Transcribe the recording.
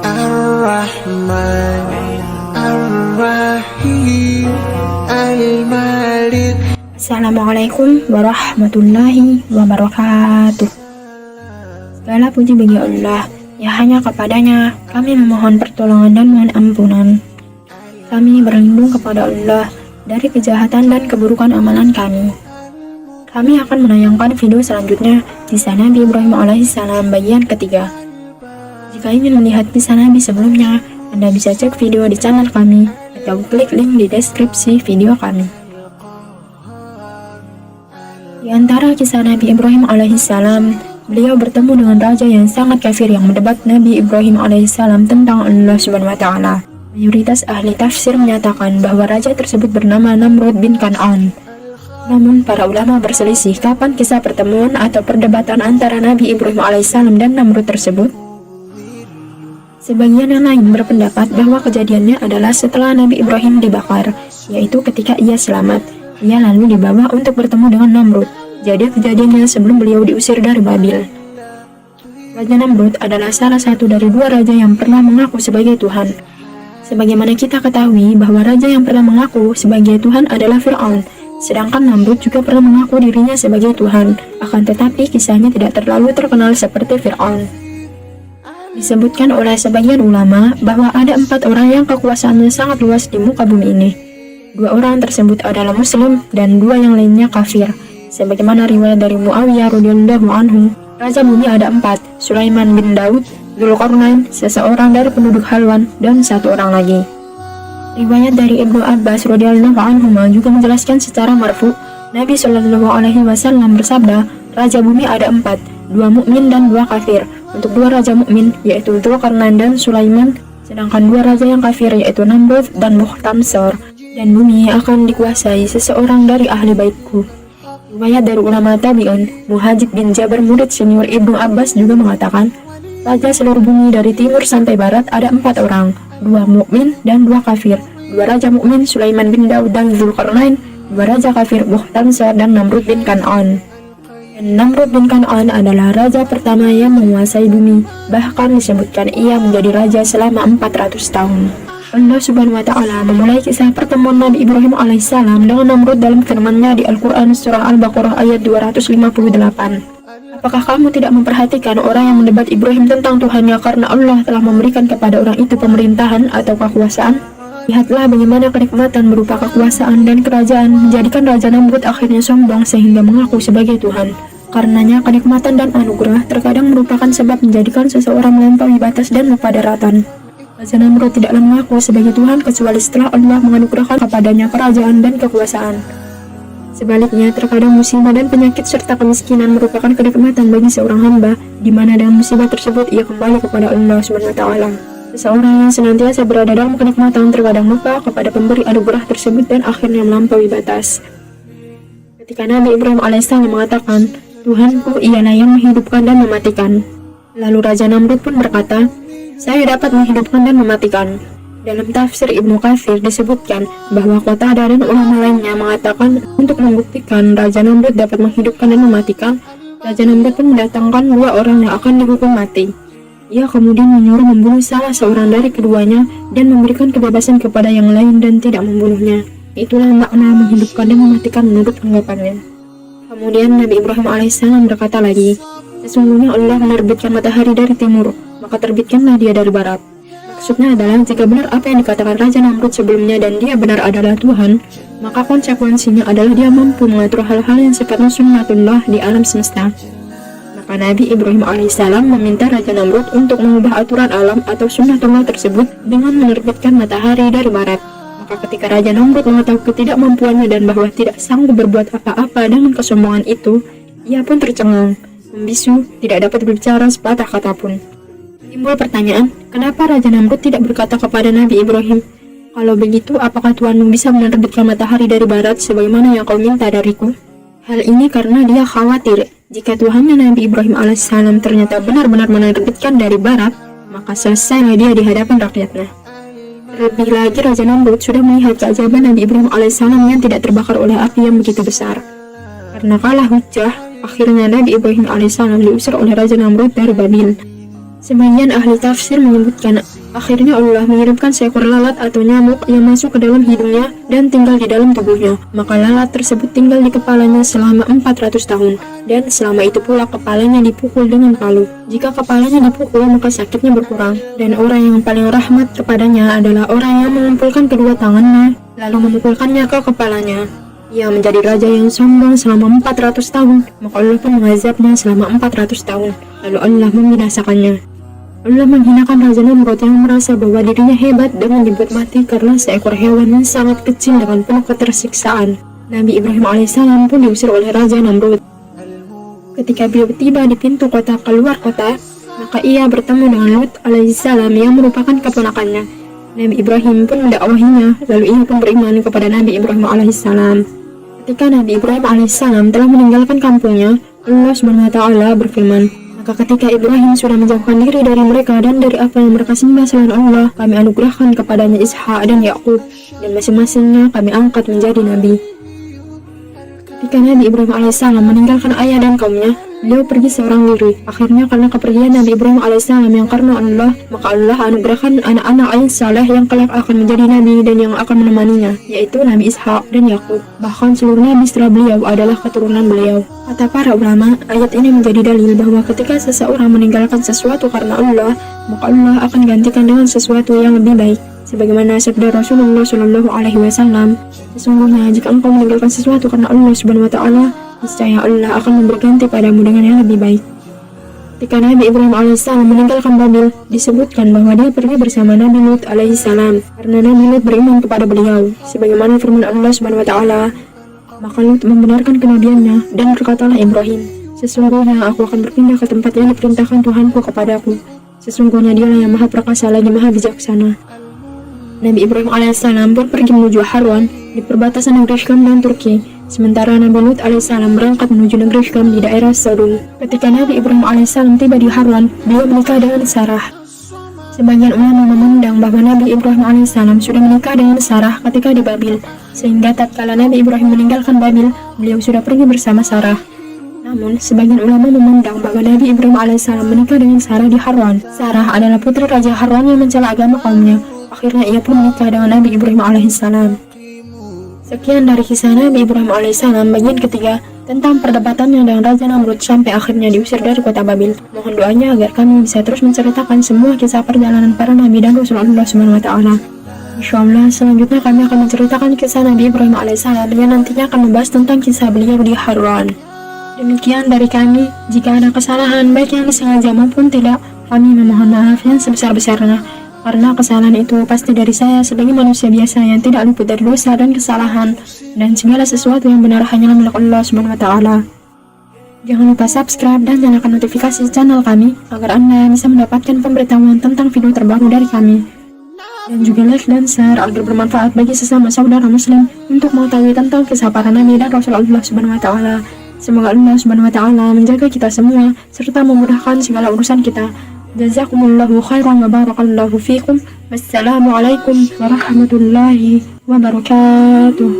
Ar-Rahman Ar-Rahim Al-Malik. Assalamualaikum warahmatullahi wabarakatuh. Segala puji bagi Allah, ya hanya kepadanya kami memohon pertolongan dan mohon ampunan. Kami berlindung kepada Allah dari kejahatan dan keburukan amalan kami. Kami akan menayangkan video selanjutnya kisah Nabi Ibrahim alaihissalam bagian ketiga. Jika ingin melihat kisah Nabi sebelumnya, Anda bisa cek video di channel kami atau klik link di deskripsi video kami. Di antara kisah Nabi Ibrahim alaihissalam, beliau bertemu dengan raja yang sangat kafir yang mendebat Nabi Ibrahim alaihissalam tentang Allah Subhanahu wa Ta'ala. Mayoritas ahli tafsir menyatakan bahwa raja tersebut bernama Namrud bin Kan'an. Namun para ulama berselisih kapan kisah pertemuan atau perdebatan antara Nabi Ibrahim alaihissalam dan Namrud tersebut. Sebagian yang lain berpendapat bahwa kejadiannya adalah setelah Nabi Ibrahim dibakar, yaitu ketika ia selamat. Ia lalu dibawa untuk bertemu dengan Namrud. Jadi kejadiannya sebelum beliau diusir dari Babil. Raja Namrud adalah salah satu dari dua raja yang pernah mengaku sebagai Tuhan. Sebagaimana kita ketahui bahwa raja yang pernah mengaku sebagai Tuhan adalah Fir'aun, sedangkan Namrud juga pernah mengaku dirinya sebagai Tuhan, akan tetapi kisahnya tidak terlalu terkenal seperti Fir'aun. Disebutkan oleh sebagian ulama bahwa ada 4 orang yang kekuasaannya sangat luas di muka bumi ini. 2 orang tersebut adalah Muslim dan 2 yang lainnya kafir. Sebagaimana riwayat dari Muawiyah radhiyallahu anhu, raja bumi ada 4, Sulaiman bin Daud, Dzulqarnain, seseorang dari penduduk Halwan, dan 1 orang lagi. Riwayat dari Ibnu Abbas radhiyallahu anhu juga menjelaskan secara marfu, Nabi Shallallahu alaihi wasallam bersabda, raja bumi ada 4, 2 mukmin dan 2 kafir. Untuk 2 raja mukmin yaitu Dzulqarnain dan Sulaiman, sedangkan 2 raja yang kafir yaitu Namrud dan Muhtamsar. Dan bumi akan dikuasai seseorang dari ahli baitku. Riwayat dari ulama tabi'un, Muhajib bin Jabir murid senior Ibnu Abbas juga mengatakan, raja seluruh bumi dari timur sampai barat ada 4 orang, 2 mukmin dan 2 kafir. 2 raja mukmin Sulaiman bin Daud dan Dzulqarnain, 2 raja kafir Muhtamsar dan Namrud bin Kan'an. Dan Namrud bin Kan'an adalah raja pertama yang menguasai bumi, bahkan disebutkan ia menjadi raja selama 400 tahun. Allah Subhanahu wa Ta'ala memulai kisah pertemuan Nabi Ibrahim alaihissalam dengan Namrud dalam firman-Nya di Al-Quran surah Al-Baqarah ayat 258. Apakah kamu tidak memperhatikan orang yang mendebat Ibrahim tentang Tuhannya karena Allah telah memberikan kepada orang itu pemerintahan atau kekuasaan? Lihatlah bagaimana kenikmatan berupa kekuasaan dan kerajaan menjadikan Raja Namrud akhirnya sombong sehingga mengaku sebagai Tuhan. Karenanya kenikmatan dan anugerah terkadang merupakan sebab menjadikan seseorang melampaui batas dan lupa daratan. Raja Namrud tidaklah mengaku sebagai Tuhan kecuali setelah Allah menganugerahkan kepadanya kerajaan dan kekuasaan. Sebaliknya, terkadang musibah dan penyakit serta kemiskinan merupakan kenikmatan bagi seorang hamba, di mana dengan musibah tersebut ia kembali kepada Allah Subhanahu wa Ta'ala. Seseorang yang senantiasa berada dalam kenikmatan terkadang lupa kepada pemberi anugerah tersebut dan akhirnya melampaui batas. Ketika Nabi Ibrahim alaihissalam mengatakan, Tuhanku ialah yang menghidupkan dan mematikan. Lalu Raja Namrud pun berkata, saya dapat menghidupkan dan mematikan. Dalam tafsir Ibnu Katsir disebutkan bahwa Qatadah dan ulama lainnya mengatakan untuk membuktikan Raja Namrud dapat menghidupkan dan mematikan, Raja Namrud pun mendatangkan 2 orang yang akan dihukum mati. Ia kemudian menyuruh membunuh salah seorang dari keduanya dan memberikan kebebasan kepada yang lain dan tidak membunuhnya. Itulah makna menghidupkan dan mematikan menurut anggapannya. Kemudian Nabi Ibrahim alaihissalam berkata lagi, sesungguhnya Allah menerbitkan matahari dari timur, maka terbitkanlah dia dari barat. Maksudnya adalah jika benar apa yang dikatakan Raja Namrud sebelumnya dan dia benar adalah Tuhan, maka konsekuensinya adalah dia mampu mengatur hal-hal yang sifatnya sunnatullah di alam semesta. Maka Nabi Ibrahim alaihissalam meminta Raja Namrud untuk mengubah aturan alam atau sunnatullah tersebut dengan menerbitkan matahari dari barat. Maka ketika Raja Namrud mengetahui ketidakmampuannya dan bahwa tidak sanggup berbuat apa-apa dengan kesombongan itu, ia pun tercengang, membisu, tidak dapat berbicara sepatah kata pun. Timbul pertanyaan, kenapa Raja Namrud tidak berkata kepada Nabi Ibrahim, kalau begitu apakah Tuhanmu bisa menerbitkan matahari dari barat sebagaimana yang kau minta dariku? Hal ini karena dia khawatir, jika Tuhannya Nabi Ibrahim alaihissalam ternyata benar-benar menerbitkan dari barat, maka selesailah dia di hadapan rakyatnya. Terlebih lagi Raja Namrud sudah melihat keajaiban Nabi Ibrahim alaihissalam yang tidak terbakar oleh api yang begitu besar. Karena kalah hujah, akhirnya Nabi Ibrahim alaihissalam diusir oleh Raja Namrud dari Babil. Sebagian ahli tafsir menyebutkan, akhirnya Allah mengirimkan seekor lalat atau nyamuk yang masuk ke dalam hidungnya dan tinggal di dalam tubuhnya. Maka lalat tersebut tinggal di kepalanya selama 400 tahun. Dan selama itu pula kepalanya dipukul dengan palu. Jika kepalanya dipukul, maka sakitnya berkurang. Dan orang yang paling rahmat kepadanya adalah orang yang mengumpulkan kedua tangannya, lalu memukulkannya ke kepalanya. Ia menjadi raja yang sombong selama 400 tahun. Maka Allah pun mengazabnya selama 400 tahun. Lalu Allah membinasakannya. Allah menghinakan Raja Namrud yang merasa bahwa dirinya hebat dengan dibuat mati karena seekor hewan yang sangat kecil dengan penuh ketersiksaan. Nabi Ibrahim alaihissalam pun diusir oleh Raja Namrud. Ketika beliau tiba di pintu kota keluar kota, maka ia bertemu dengan Lut alaihissalam yang merupakan keponakannya. Nabi Ibrahim pun mendakwahinya, lalu ia pun beriman kepada Nabi Ibrahim alaihissalam. Ketika Nabi Ibrahim alaihissalam telah meninggalkan kampungnya, Allah SWT berfirman, maka ketika Ibrahim sudah menjauhkan diri dari mereka dan dari apa yang mereka sembah selain Allah, kami anugerahkan kepadanya Ishak dan Yakub, dan masing-masingnya kami angkat menjadi nabi. Ketika Nabi Ibrahim alaihissalam meninggalkan ayah dan kaumnya, beliau pergi seorang diri. Akhirnya karena kepergian Nabi Ibrahim alaihissalam yang karena Allah, maka Allah anugerahkan anak-anak yang saleh yang kelak akan menjadi nabi dan yang akan menemaninya, yaitu Nabi Ishak dan Yakub. Bahkan seluruh nabi setelah beliau adalah keturunan beliau. Kata para ulama, ayat ini menjadi dalil bahwa ketika seseorang meninggalkan sesuatu karena Allah, maka Allah akan gantikan dengan sesuatu yang lebih baik. Sebagaimana sabda Rasulullah SAW, sesungguhnya jika engkau meninggalkan sesuatu karena Allah Subhanahu wa Ta'ala, niscaya Allah akan memberi ganti padamu dengan yang lebih baik. Ketika Nabi Ibrahim alaihissalam meninggalkan Babil, disebutkan bahwa dia pergi bersama Nabi Lut alaihissalam karena Nabi Lut beriman kepada beliau. Sebagaimana firman Allah Subhanahu wa Ta'ala, maka Lut membenarkan kenabiannya dan berkatalah Ibrahim, sesungguhnya aku akan berpindah ke tempat yang diperintahkan Tuhanku kepadaku. Sesungguhnya dialah yang maha perkasa lagi maha bijaksana. Nabi Ibrahim alaihissalam pun pergi menuju Harran di perbatasan negeri Syam dan Turki. Sementara Nabi Lut alaihissalam berangkat menuju negeri Syam di daerah Sodom. Ketika Nabi Ibrahim alaihissalam tiba di Harran, beliau menikah dengan Sarah. Sebagian ulama memandang bahwa Nabi Ibrahim alaihissalam sudah menikah dengan Sarah ketika di Babil, sehingga tatkala Nabi Ibrahim meninggalkan Babil, beliau sudah pergi bersama Sarah. Namun, sebagian ulama memandang bahwa Nabi Ibrahim alaihissalam menikah dengan Sarah di Harran. Sarah adalah putri Raja Harran yang mencela agama kaumnya. Akhirnya ia pun menikah dengan Nabi Ibrahim alaihissalam. Sekian dari kisah Nabi Ibrahim alaihissalam bagian ketiga tentang perdebatannya dengan Raja Namrud sampai akhirnya diusir dari kota Babil. Mohon doanya agar kami bisa terus menceritakan semua kisah perjalanan para nabi dan Rasul Allah Subhanahu wa Ta'ala. Insyaallah selanjutnya kami akan menceritakan kisah Nabi Ibrahim alaihissalam yang nantinya akan membahas tentang kisah beliau di Harran. Demikian dari kami. Jika ada kesalahan baik yang disengaja maupun tidak, kami memohon maaf yang sebesar-besarnya. Karena kesalahan itu pasti dari saya sebagai manusia biasa yang tidak luput dari dosa dan kesalahan, dan segala sesuatu yang benar hanyalah milik Allah Subhanahu wa Ta'ala. Jangan lupa subscribe dan nyalakan notifikasi channel kami agar Anda bisa mendapatkan pemberitahuan tentang video terbaru dari kami. Dan juga like dan share agar bermanfaat bagi sesama saudara muslim untuk mengetahui tentang kisah para nabi dan Rasul Allah Subhanahu wa Ta'ala. Semoga Allah Subhanahu wa Ta'ala menjaga kita semua serta memudahkan segala urusan kita. Jazakumullahu khairan wa barakallahu fikum. Wassalamualaikum warahmatullahi wabarakatuh.